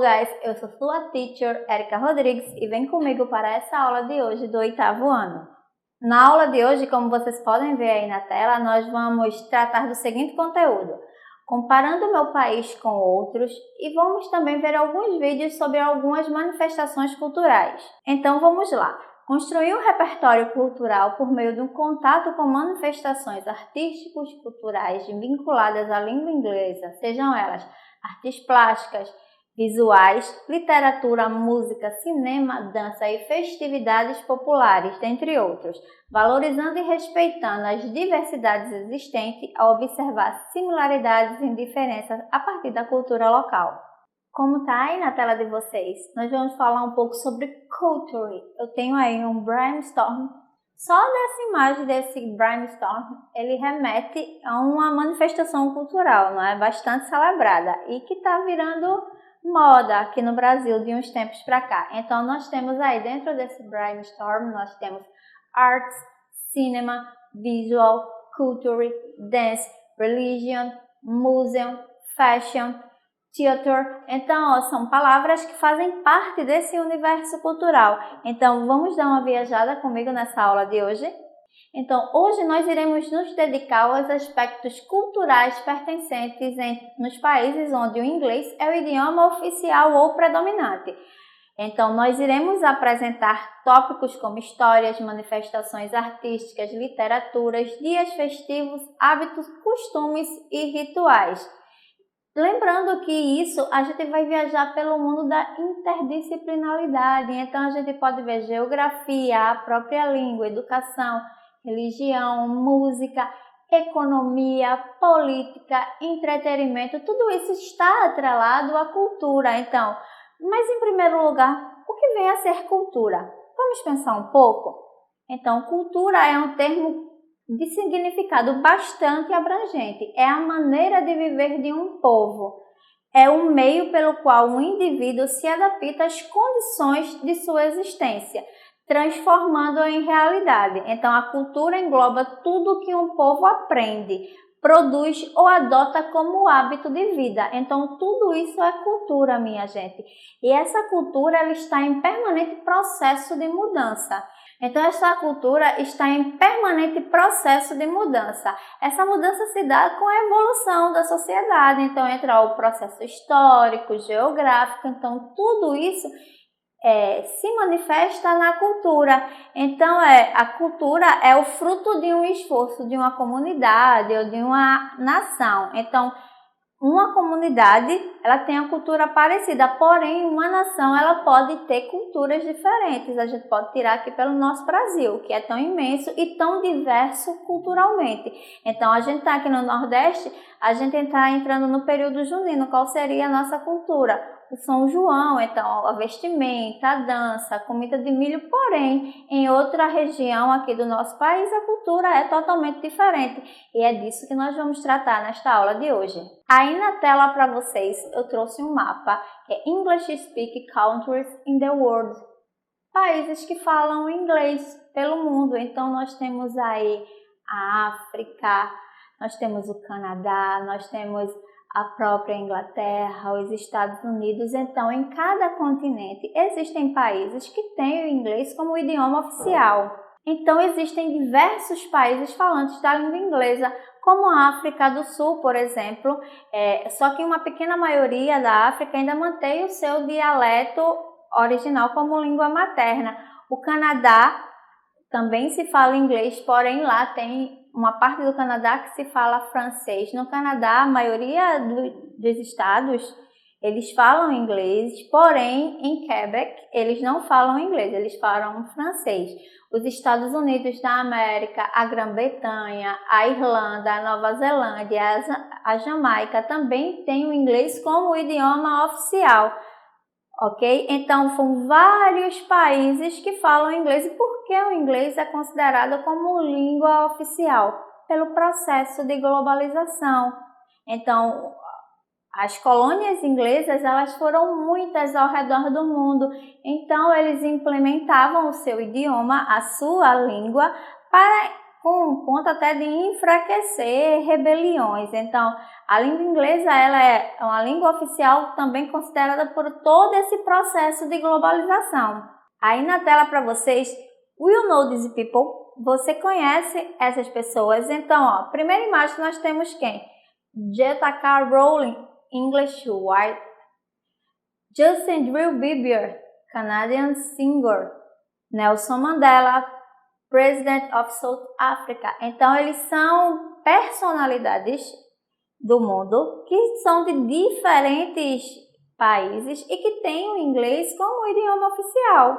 guys, eu sou sua teacher, Erika Rodrigues, e vem comigo para essa aula de hoje do 8º ano. Na aula de hoje, como vocês podem ver aí na tela, nós vamos tratar do seguinte conteúdo: comparando meu país com outros, e vamos também ver alguns vídeos sobre algumas manifestações culturais. Então vamos lá! Construir um repertório cultural por meio de um contato com manifestações artísticas, culturais vinculadas à língua inglesa, sejam elas artes plásticas, visuais, literatura, música, cinema, dança e festividades populares, dentre outros, valorizando e respeitando as diversidades existentes ao observar similaridades e diferenças a partir da cultura local. Como está aí na tela de vocês, nós vamos falar um pouco sobre culture. Eu tenho aí um brainstorm. Só dessa imagem desse brainstorm, ele remete a uma manifestação cultural, não é? Bastante celebrada e que está virando moda aqui no Brasil de uns tempos para cá. Então nós temos aí dentro desse brainstorm, nós temos arts, cinema, visual, culture, dance, religion, museum, fashion, theater. Então, são palavras que fazem parte desse universo cultural. Então, vamos dar uma viajada comigo nessa aula de hoje? Então, hoje nós iremos nos dedicar aos aspectos culturais pertencentes nos países onde o inglês é o idioma oficial ou predominante. Então, nós iremos apresentar tópicos como histórias, manifestações artísticas, literaturas, dias festivos, hábitos, costumes e rituais. Lembrando que isso a gente vai viajar pelo mundo da interdisciplinaridade, então a gente pode ver geografia, a própria língua, educação, religião, música, economia, política, entretenimento, tudo isso está atrelado à cultura. Então, mas em primeiro lugar, o que vem a ser cultura? Vamos pensar um pouco? Então, cultura é um termo de significado bastante abrangente. É a maneira de viver de um povo. É o meio pelo qual um indivíduo se adapta às condições de sua existência, transformando-a em realidade. Então, a cultura engloba tudo que um povo aprende, produz ou adota como hábito de vida. Então, tudo isso é cultura, minha gente. E essa cultura ela está em permanente processo de mudança. Então, essa cultura está em permanente processo de mudança. Essa mudança se dá com a evolução da sociedade. Então, entra o processo histórico, geográfico. Então, tudo isso se manifesta na cultura. Então, a cultura é o fruto de um esforço de uma comunidade ou de uma nação. Então, uma comunidade ela tem a cultura parecida, porém uma nação ela pode ter culturas diferentes. A gente pode tirar aqui pelo nosso Brasil, que é tão imenso e tão diverso culturalmente. Então a gente está aqui no Nordeste, a gente está entrando no período junino. Qual seria a nossa cultura? O São João, então a vestimenta, a dança, a comida de milho, porém em outra região aqui do nosso país a cultura é totalmente diferente e é disso que nós vamos tratar nesta aula de hoje. Aí na tela para vocês eu trouxe um mapa que é English Speaking Countries in the World, países que falam inglês pelo mundo. Então nós temos aí a África, nós temos o Canadá, nós temos a própria Inglaterra, os Estados Unidos. Então, em cada continente existem países que têm o inglês como idioma oficial. Então, existem diversos países falantes da língua inglesa, como a África do Sul, por exemplo, só que uma pequena maioria da África ainda mantém o seu dialeto original como língua materna. O Canadá também se fala inglês, porém lá tem uma parte do Canadá que se fala francês. No Canadá, a maioria dos estados, eles falam inglês, porém, em Quebec, eles não falam inglês, eles falam francês. Os Estados Unidos da América, a Grã-Bretanha, a Irlanda, a Nova Zelândia, a Jamaica também têm o inglês como idioma oficial. Ok? Então, são vários países que falam inglês. E por que o inglês é considerado como língua oficial? Pelo processo de globalização. Então, as colônias inglesas, elas foram muitas ao redor do mundo. Então, eles implementavam o seu idioma, a sua língua, para com o ponto até de enfraquecer rebeliões. Então, a língua inglesa ela é uma língua oficial também considerada por todo esse processo de globalização. Aí na tela para vocês, you know these people? Você conhece essas pessoas? Então, ó, primeira imagem nós temos quem? J.K. Rowling, English White. Justin Drew Bieber, Canadian singer. Nelson Mandela, President of South Africa. Então, eles são personalidades do mundo que são de diferentes países e que têm o inglês como idioma oficial.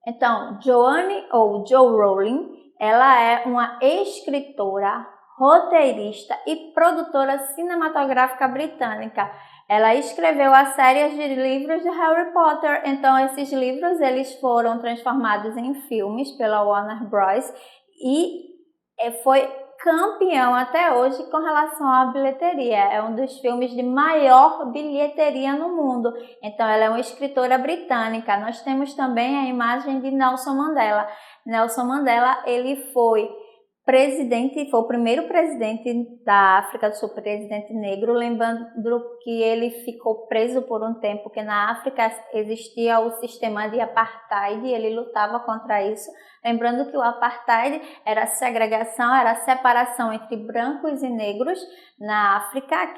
Então, Joanne ou Jo Rowling, ela é uma escritora, roteirista e produtora cinematográfica britânica. Ela escreveu a série de livros de Harry Potter, então esses livros eles foram transformados em filmes pela Warner Bros. E foi campeão até hoje com relação à bilheteria. É um dos filmes de maior bilheteria no mundo. Então ela é uma escritora britânica. Nós temos também a imagem de Nelson Mandela. Nelson Mandela, ele foi o primeiro presidente da África do Sul, presidente negro, lembrando que ele ficou preso por um tempo, porque na África existia o sistema de apartheid e ele lutava contra isso. Lembrando que o apartheid era a segregação, era a separação entre brancos e negros na África,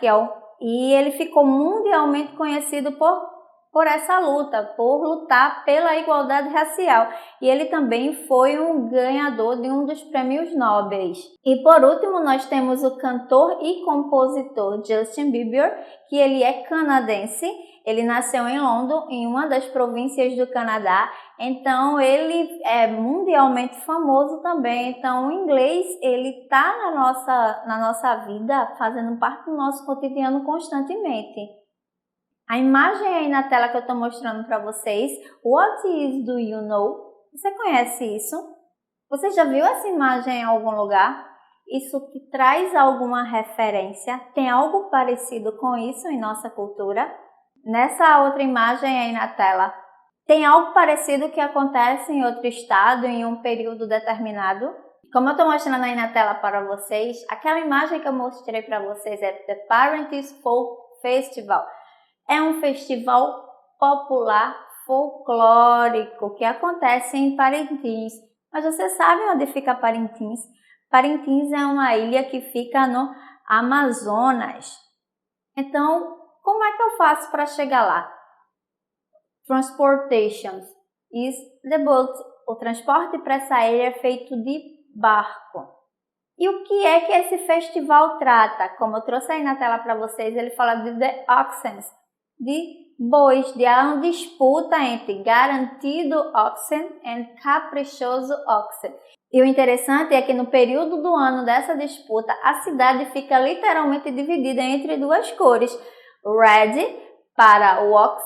e ele ficou mundialmente conhecido por essa luta, por lutar pela igualdade racial. E ele também foi um ganhador de um dos prêmios Nobel. E por último, nós temos o cantor e compositor Justin Bieber, que ele é canadense. Ele nasceu em London, em uma das províncias do Canadá. Então, ele é mundialmente famoso também. Então, o inglês, ele está na nossa vida, fazendo parte do nosso cotidiano constantemente. A imagem aí na tela que eu estou mostrando para vocês, what is do you know? Você conhece isso? Você já viu essa imagem em algum lugar? Isso te traz alguma referência? Tem algo parecido com isso em nossa cultura? Nessa outra imagem aí na tela, tem algo parecido que acontece em outro estado em um período determinado? Como eu estou mostrando aí na tela para vocês, aquela imagem que eu mostrei para vocês é The Parentes Folk Festival. É um festival popular folclórico que acontece em Parintins. Mas você sabe onde fica Parintins? Parintins é uma ilha que fica no Amazonas. Então, como é que eu faço para chegar lá? Transportation is the boat. O transporte para essa ilha é feito de barco. E o que é que esse festival trata? Como eu trouxe aí na tela para vocês, ele fala de The Oxens, de bois, de uma disputa entre garantido oxen e caprichoso oxen. E o interessante é que no período do ano dessa disputa, a cidade fica literalmente dividida entre duas cores. Red para o ox,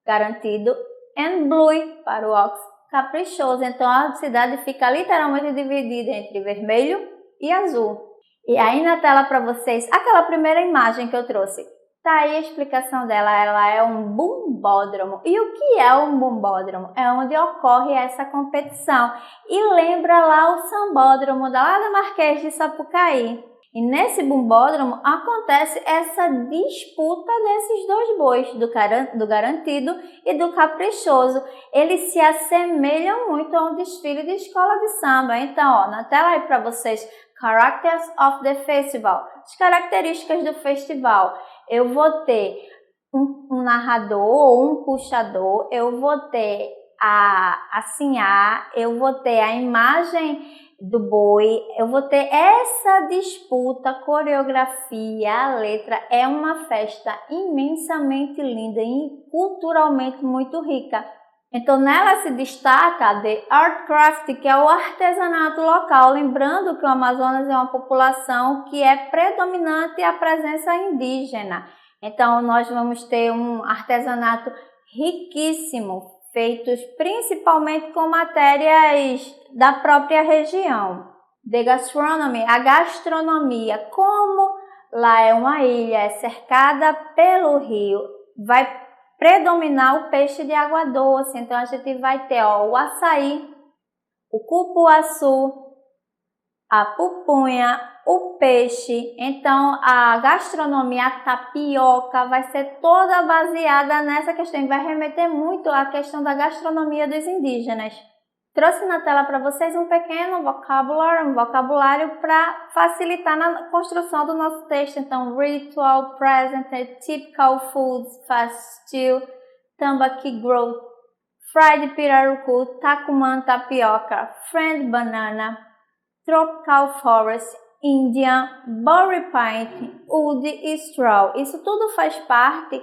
garantido, e blue para o ox, caprichoso. Então a cidade fica literalmente dividida entre vermelho e azul. E aí na tela para vocês, aquela primeira imagem que eu trouxe. Tá aí a explicação dela, ela é um bumbódromo. E o que é um bumbódromo? É onde ocorre essa competição. E lembra lá o sambódromo lá da Marquês de Sapucaí. E nesse bumbódromo acontece essa disputa desses dois bois, do garantido e do caprichoso. Eles se assemelham muito a um desfile de escola de samba. Então, ó, na tela aí para vocês, Characters of the Festival, as características do festival. Eu vou ter um narrador ou um puxador, eu vou ter a sinhá, eu vou ter a imagem do boi, eu vou ter essa disputa, coreografia, a letra. É uma festa imensamente linda e culturalmente muito rica. Então nela se destaca The Art Craft, que é o artesanato local, lembrando que o Amazonas é uma população que é predominante a presença indígena. Então nós vamos ter um artesanato riquíssimo, feitos principalmente com matérias da própria região. The Gastronomy, a gastronomia, como lá é uma ilha, é cercada pelo rio, vai predominar o peixe de água doce. Então a gente vai ter o açaí, o cupuaçu, a pupunha, o peixe. Então, a gastronomia, a tapioca vai ser toda baseada nessa questão e vai remeter muito à questão da gastronomia dos indígenas. Trouxe na tela para vocês um pequeno vocabulário para facilitar na construção do nosso texto. Então, ritual, present, typical foods, fast stew, tambaqui growth, fried pirarucu, tacuman tapioca, friend banana, tropical forest, Indian, berry pint, wood e straw. Isso tudo faz parte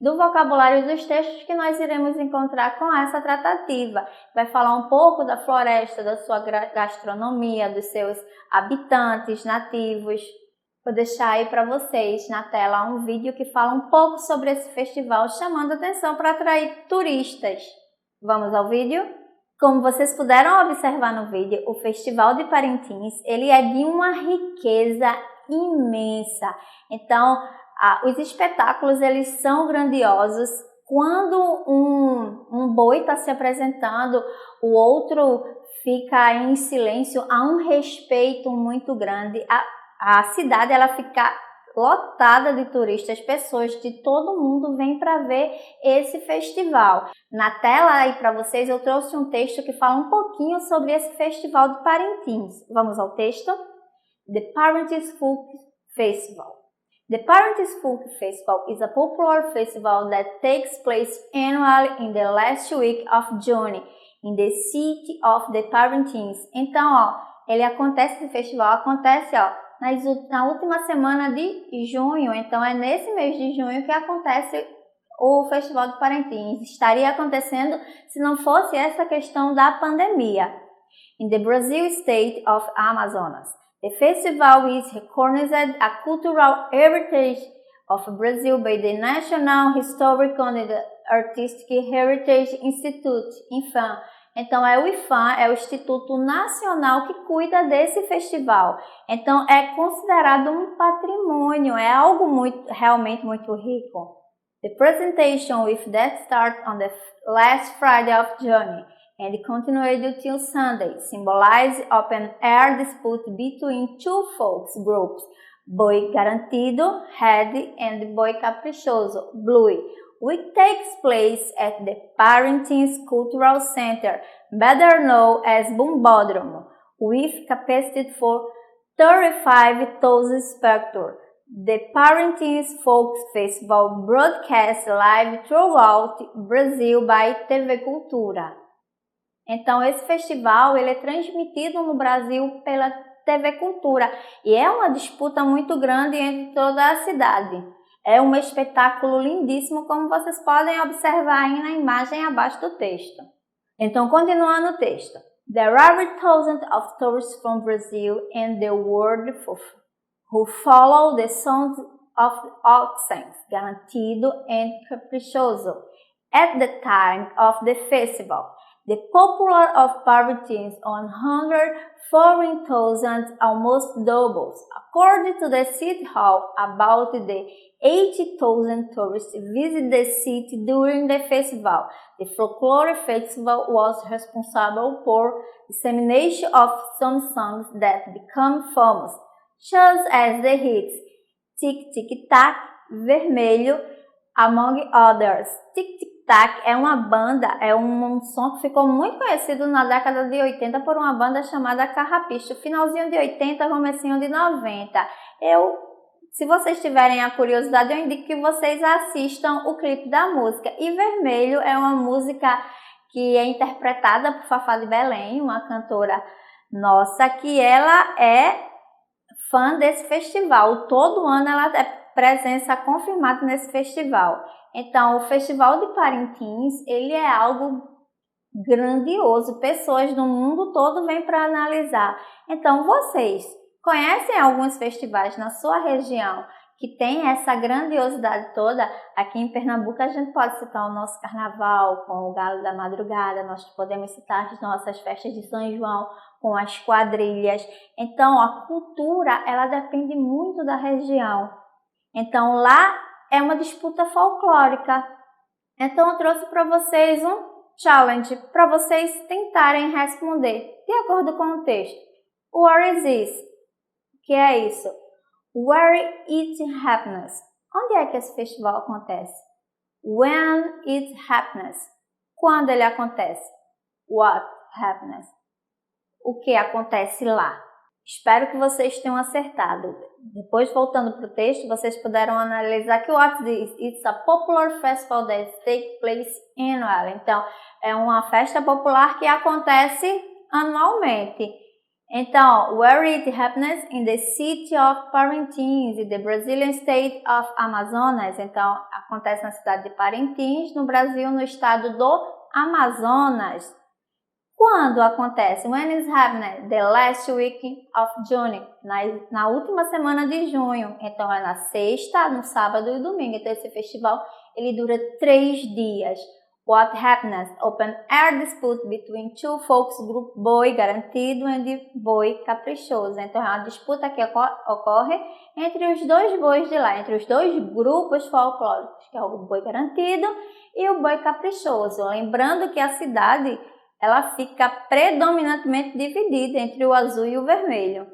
do vocabulário dos textos que nós iremos encontrar com essa tratativa. Vai falar um pouco da floresta, da sua gastronomia, dos seus habitantes nativos. Vou deixar aí para vocês na tela um vídeo que fala um pouco sobre esse festival, chamando atenção para atrair turistas. Vamos ao vídeo? Como vocês puderam observar no vídeo, o Festival de Parintins, ele é de uma riqueza imensa. Então, os espetáculos, eles são grandiosos. Quando um boi está se apresentando, o outro fica em silêncio, há um respeito muito grande. A cidade, ela fica lotada de turistas, pessoas de todo mundo vêm para ver esse festival. Na tela aí para vocês eu trouxe um texto que fala um pouquinho sobre esse festival de Parintins. Vamos ao texto? The Parintins Folk Festival. The Parintins Folk Festival is a popular festival that takes place annually in the last week of June in the city of the Parintins. Então, esse festival acontece, na última semana de junho. Então, é nesse mês de junho que acontece o Festival de Parintins. Estaria acontecendo se não fosse essa questão da pandemia. In the Brazil state of Amazonas, the festival is recognized a cultural heritage of Brazil by the National Historical and Artistic Heritage Institute, INFAM. Então, o IFAM é o Instituto Nacional que cuida desse festival. Então, é considerado um patrimônio, é algo realmente muito rico. The presentation with that start on the last Friday of June and continued until Sunday symbolize open-air dispute between two folk groups, Boi Garantido, Red, and Boi Caprichoso, Blue, which takes place at the Parintins Cultural Center, better known as Bumbódromo, with capacity for 35,000 spectators. The Parintins Folk Festival broadcast live throughout Brazil by TV Cultura. Então, esse festival ele é transmitido no Brasil pela TV Cultura e é uma disputa muito grande entre toda a cidade. É um espetáculo lindíssimo, como vocês podem observar aí na imagem abaixo do texto. Então, continuando o texto. There are thousands of tourists from Brazil and the world who follow the sounds of oxen, Garantido and Caprichoso. At the time of the festival, the popular of Parintins 104,000 almost doubles. According to the City Hall, about the 80,000 tourists visit the city during the festival. The folklore festival was responsible for dissemination of some songs that become famous, such as the hits Tic Tic Tac, Vermelho, among others. Tic Tic Tac é uma banda, é um som que ficou muito conhecido na década de 80 por uma banda chamada Carrapicho, finalzinho de 80, comecinho de 90. Se vocês tiverem a curiosidade, eu indico que vocês assistam o clipe da música. E Vermelho é uma música que é interpretada por Fafá de Belém, uma cantora nossa, que ela é fã desse festival. Todo ano ela é presença confirmada nesse festival. Então, o Festival de Parintins, ele é algo grandioso. Pessoas do mundo todo vêm para analisar. Então, vocês conhecem alguns festivais na sua região que tem essa grandiosidade toda? Aqui em Pernambuco a gente pode citar o nosso carnaval com o Galo da Madrugada, nós podemos citar as nossas festas de São João com as quadrilhas. Então, a cultura, ela depende muito da região. Então, lá é uma disputa folclórica. Então, eu trouxe para vocês um challenge para vocês tentarem responder de acordo com o texto. What is this? O que é isso? Where it happens. Onde é que esse festival acontece? When it happens. Quando ele acontece? What happens. O que acontece lá? Espero que vocês tenham acertado. Depois, voltando para o texto, vocês puderam analisar que what's this? It's a popular festival that takes place annually. Então, é uma festa popular que acontece anualmente. Então, where it happens in the city of Parintins, in the Brazilian state of Amazonas. Então, acontece na cidade de Parintins, no Brasil, no estado do Amazonas. Quando acontece? When is happening? The last week of June. Na última semana de junho. Então, é na sexta, no sábado e domingo. Então, esse festival, ele dura 3 dias. What happens? Open air dispute between two folks group boi garantido and boi caprichoso. Então, é uma disputa que ocorre entre os dois bois de lá, entre os dois grupos folclóricos, que é o boi garantido e o boi caprichoso. Lembrando que a cidade, ela fica predominantemente dividida entre o azul e o vermelho.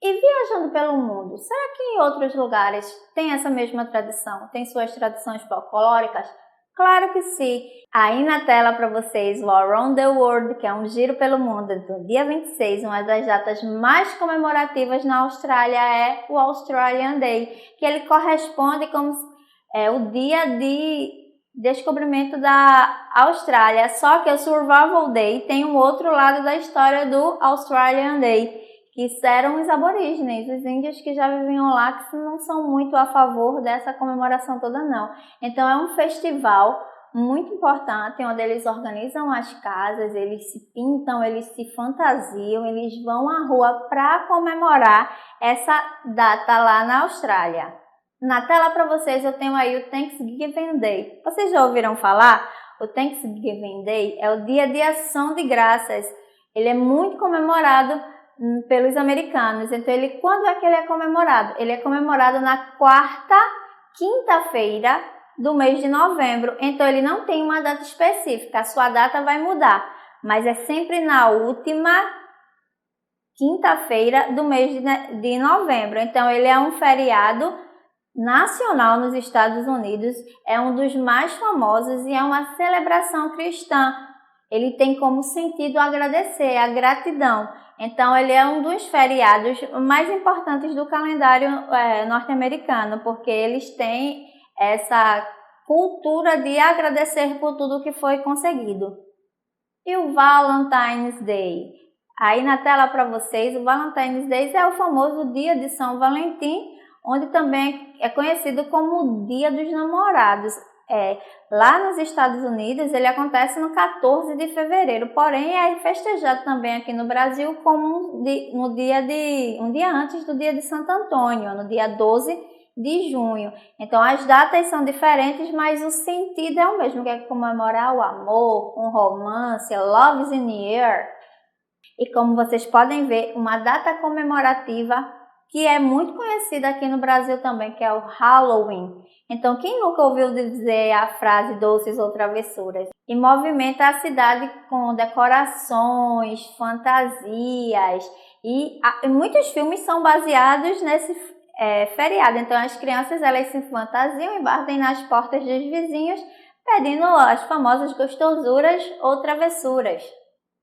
E viajando pelo mundo, será que em outros lugares tem essa mesma tradição? Tem suas tradições folclóricas? Claro que sim! Aí na tela para vocês o Around the World, que é um giro pelo mundo, do dia 26, uma das datas mais comemorativas na Austrália é o Australian Day, que ele corresponde como o dia de descobrimento da Austrália, só que o Survival Day tem um outro lado da história do Australian Day, que eram os aborígenes, os índios que já viviam lá, que não são muito a favor dessa comemoração toda não. Então é um festival muito importante, onde eles organizam as casas, eles se pintam, eles se fantasiam, eles vão à rua para comemorar essa data lá na Austrália. Na tela para vocês eu tenho aí o Thanksgiving Day. Vocês já ouviram falar? O Thanksgiving Day é o dia de ação de graças. Ele é muito comemorado pelos americanos. Então, quando é que ele é comemorado? Ele é comemorado na quarta quinta-feira do mês de novembro. Então, ele não tem uma data específica. A sua data vai mudar, mas é sempre na última quinta-feira do mês de novembro. Então, ele é um feriado nacional nos Estados Unidos, é um dos mais famosos e é uma celebração cristã. Ele tem como sentido agradecer, a gratidão. Então, ele é um dos feriados mais importantes do calendário norte-americano, porque eles têm essa cultura de agradecer por tudo que foi conseguido. E o Valentine's Day? Aí na tela para vocês, o Valentine's Day é o famoso dia de São Valentim, onde também é conhecido como o Dia dos Namorados. Lá nos Estados Unidos ele acontece no 14 de fevereiro, porém é festejado também aqui no Brasil como um dia antes do dia de Santo Antônio, no dia 12 de junho. Então as datas são diferentes, mas o sentido é o mesmo, que é comemorar o amor, um romance, love is in the air. E como vocês podem ver, uma data comemorativa que é muito conhecida aqui no Brasil também, que é o Halloween. Então, quem nunca ouviu dizer a frase doces ou travessuras? E movimenta a cidade com decorações, fantasias e muitos filmes são baseados nesse feriado. Então, as crianças elas se fantasiam e batem nas portas dos vizinhos pedindo as famosas gostosuras ou travessuras.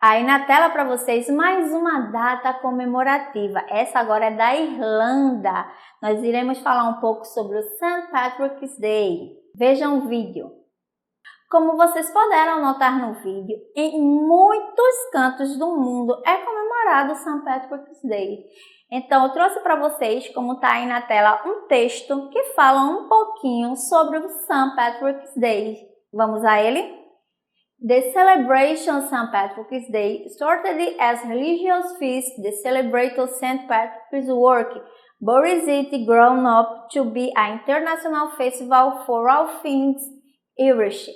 Aí na tela para vocês mais uma data comemorativa, essa agora é da Irlanda. Nós iremos falar um pouco sobre o St. Patrick's Day. Vejam o vídeo. Como vocês puderam notar no vídeo, em muitos cantos do mundo é comemorado o St. Patrick's Day. Então eu trouxe para vocês, como está aí na tela, um texto que fala um pouquinho sobre o St. Patrick's Day. Vamos a ele? The celebration of St. Patrick's Day started as a religious feast that celebrated St. Patrick's work, but is grown up to be an international festival for all things Irish.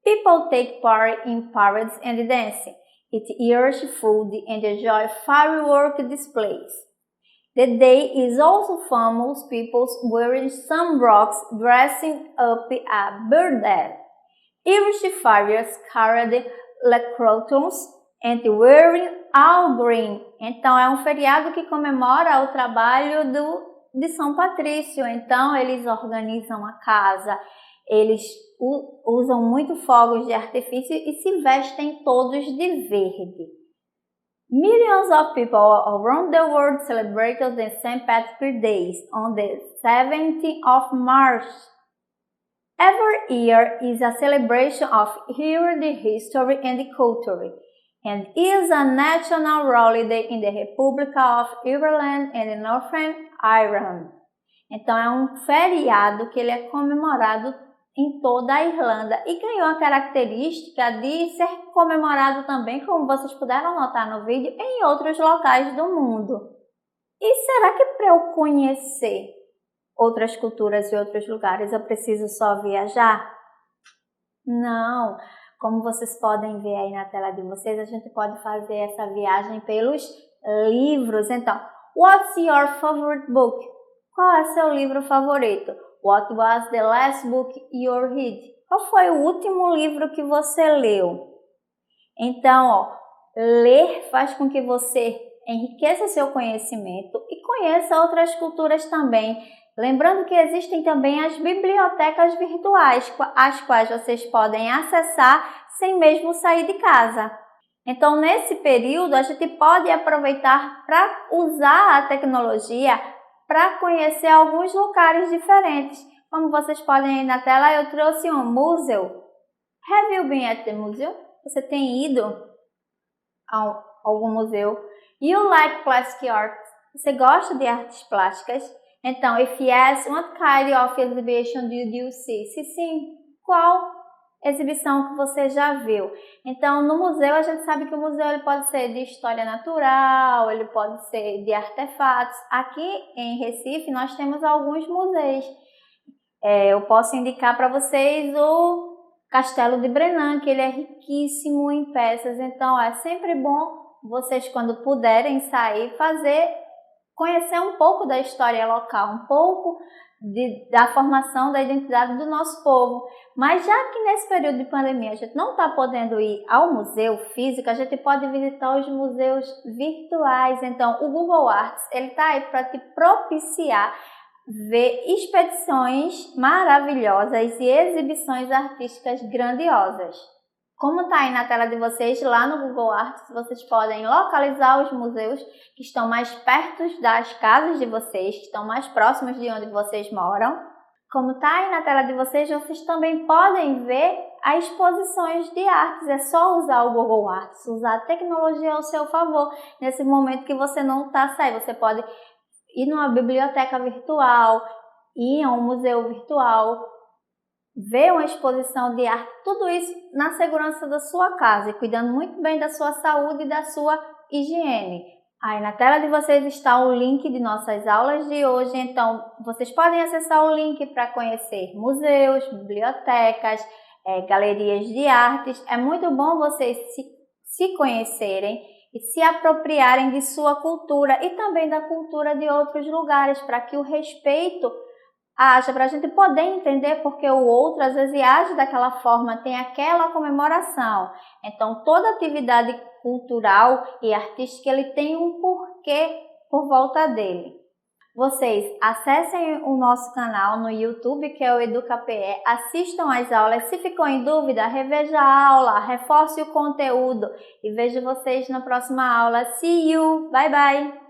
People take part in parades and dancing, eat Irish food and enjoy firework displays. The day is also famous people wearing sunbrocks dressing up a bird. Irish farriers carried lacrotons and wearing All Green. Então, é um feriado que comemora o trabalho de São Patrício. Então, eles organizam a casa, eles usam muito fogos de artifício e se vestem todos de verde. Millions of people around the world celebrated the St. Patrick's Day on the 17th of March. Every year is a celebration of the history and the culture, and is a national holiday in the Republic of Ireland and Northern Ireland. Então é um feriado que ele é comemorado em toda a Irlanda e ganhou a característica de ser comemorado também, como vocês puderam notar no vídeo, em outros locais do mundo. E será que para eu conhecer outras culturas e outros lugares eu preciso só viajar? Não, como vocês podem ver aí na tela de vocês, a gente pode fazer essa viagem pelos livros. Então, what's your favorite book? Qual é seu livro favorito? What was the last book you read? Qual foi o último livro que você leu? Então, ler faz com que você enriqueça seu conhecimento e conheça outras culturas também. Lembrando que existem também as bibliotecas virtuais, as quais vocês podem acessar sem mesmo sair de casa. Então, nesse período, a gente pode aproveitar para usar a tecnologia para conhecer alguns lugares diferentes. Como vocês podem ver na tela, eu trouxe um museu. Have you been at the museum? Você tem ido a algum museu? You like plastic art? Você gosta de artes plásticas? Então, if yes, what kind of exhibition did you see? Se sim, qual exibição que você já viu? Então, no museu, a gente sabe que o museu ele pode ser de história natural, ele pode ser de artefatos. Aqui em Recife, nós temos alguns museus. Eu posso indicar para vocês o Castelo de Brenan, que ele é riquíssimo em peças. Então, é sempre bom vocês, quando puderem sair, conhecer um pouco da história local, um pouco da formação da identidade do nosso povo. Mas já que nesse período de pandemia a gente não está podendo ir ao museu físico, a gente pode visitar os museus virtuais. Então, o Google Arts está aí para te propiciar ver expedições maravilhosas e exibições artísticas grandiosas. Como está aí na tela de vocês, lá no Google Arts, vocês podem localizar os museus que estão mais perto das casas de vocês, que estão mais próximos de onde vocês moram. Como está aí na tela de vocês, vocês também podem ver as exposições de artes. É só usar o Google Arts, usar a tecnologia ao seu favor. Nesse momento que você não está saindo, você pode ir numa biblioteca virtual, ir a um museu virtual, ver uma exposição de arte, tudo isso na segurança da sua casa e cuidando muito bem da sua saúde e da sua higiene. Aí na tela de vocês está o link de nossas aulas de hoje, então vocês podem acessar o link para conhecer museus, bibliotecas, galerias de artes. É muito bom vocês se conhecerem e se apropriarem de sua cultura e também da cultura de outros lugares, para que o respeito haja, para a gente poder entender porque o outro às vezes age daquela forma, tem aquela comemoração. Então toda atividade cultural e artística ele tem um porquê por volta dele. Vocês acessem o nosso canal no YouTube, que é o EducaPE, assistam às aulas, se ficou em dúvida, reveja a aula, reforce o conteúdo e vejo vocês na próxima aula. See you! Bye bye!